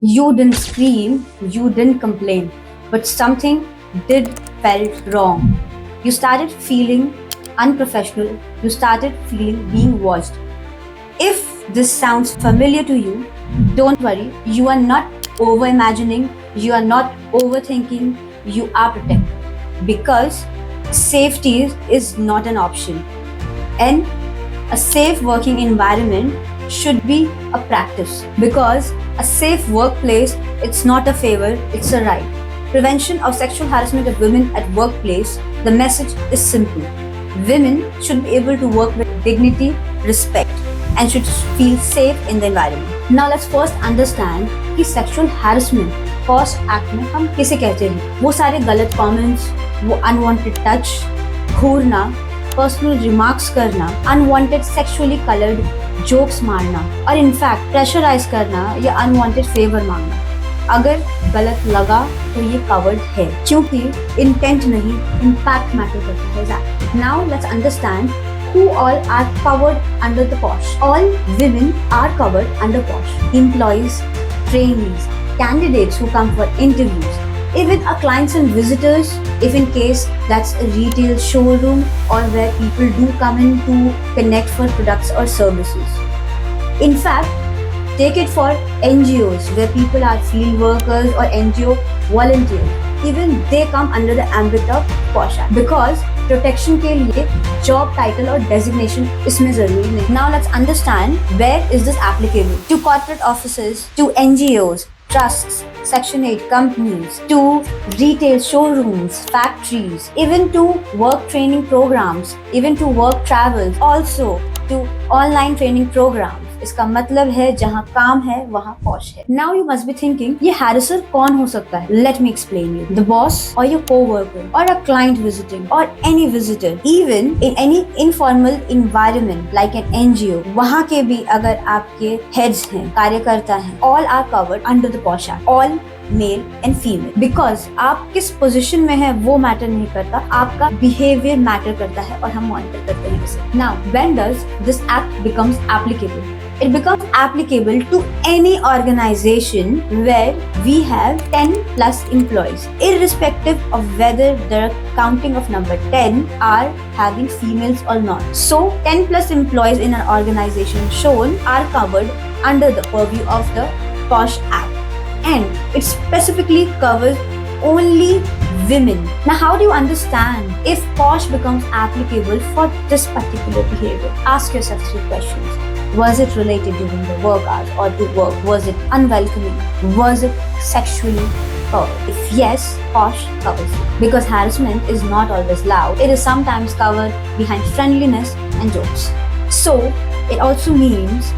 You didn't scream, you didn't complain, but something did felt wrong. You started feeling unprofessional, you started feeling being watched. If this sounds familiar to you, don't worry, you are not over imagining, you are not overthinking, you are protected. Because safety is not an option. And a safe working environment should be a practice because a safe workplace it's not a favor, it's a right. Prevention of sexual harassment of women at workplace, the message is simple. Women should be able to work with dignity, respect and should feel safe in the environment. Now let's first understand कि sexual harassment first act में हम किसे कहते हैं. वो सारे गलत comments, वो अनवांटेड टच, घूरना, पर्सनल रिमार्क्स करना, अनवांटेड सेक्सुअली कलर्ड जोक्स मारना और इनफैक्ट प्रेशराइज करना या अनवांटेड फेवर मांगना. अगर गलत लगा तो ये कवर्ड है क्योंकि इंटेंट नहीं इम्पैक्ट मैटर करता है. Now let's understand who all are covered under the POSH. All women are covered under POSH. Employees, trainees, candidates who come for interviews, even our clients and visitors, if in case that's a retail showroom or where people do come in to connect for products or services. In fact, take it for NGOs where people are field workers or NGO volunteers. Even they come under the ambit of POSH Act because protection के लिए job title और designation इसमें जरूरी नहीं. Now let's understand where is this applicable. To corporate offices, to NGOs, trusts, Section 8 companies, to retail showrooms, factories, even to work training programs, even to work travels, also to online training programs. इसका मतलब है जहाँ काम है वहाँ posh है. Now you must be thinking ये हैरेसर कौन हो सकता है? Let me explain you. The boss or your co-worker or a client visiting or any visitor, even in any informal environment like an NGO, वहाँ के भी अगर आपके heads हैं, कार्यकर्ता हैं, all are covered under the POSH Act. All male and female. Because आप किस पोजिशन में है वो मैटर नहीं करता, आपका बिहेवियर मैटर करता है और हम मॉनिटर करते हैं इसे. Now when does this act becomes applicable? It becomes applicable to any organization where we have 10 plus employees, irrespective of whether the counting of number 10 are having females or not. So 10 plus employees in an organization shown are covered under the purview of the POSH Act. And it specifically covers only women. Now how do you understand if POSH becomes applicable for this particular behavior? Ask yourself 3 questions. Was it related during the work hours or to work? Was it unwelcoming? Was it sexually covered? If yes, POSH covers it. Because harassment is not always loud. It is sometimes covered behind friendliness and jokes. So it also means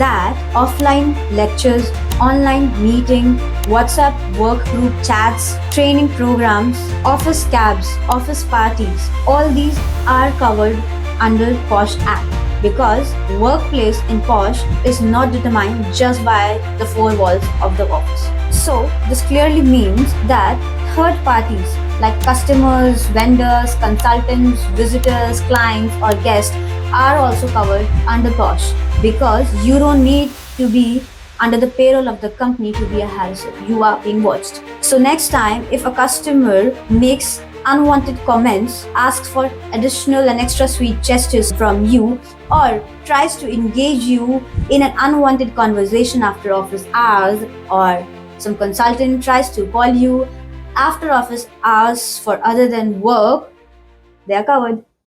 that offline lectures, online meeting, WhatsApp work group chats, training programs, office cabs, office parties, all these are covered under POSH Act. Because workplace in POSH is not determined just by the 4 walls of the office. So this clearly means that third parties like customers, vendors, consultants, visitors, clients or guests are also covered under POSH because you don't need to be under the payroll of the company to be a harasser. You are being watched. So next time if a customer makes unwanted comments, asks for additional and extra sweet gestures from you, or tries to engage you in an unwanted conversation after office hours, or some consultant tries to call you after office hours for other than work, they are covered.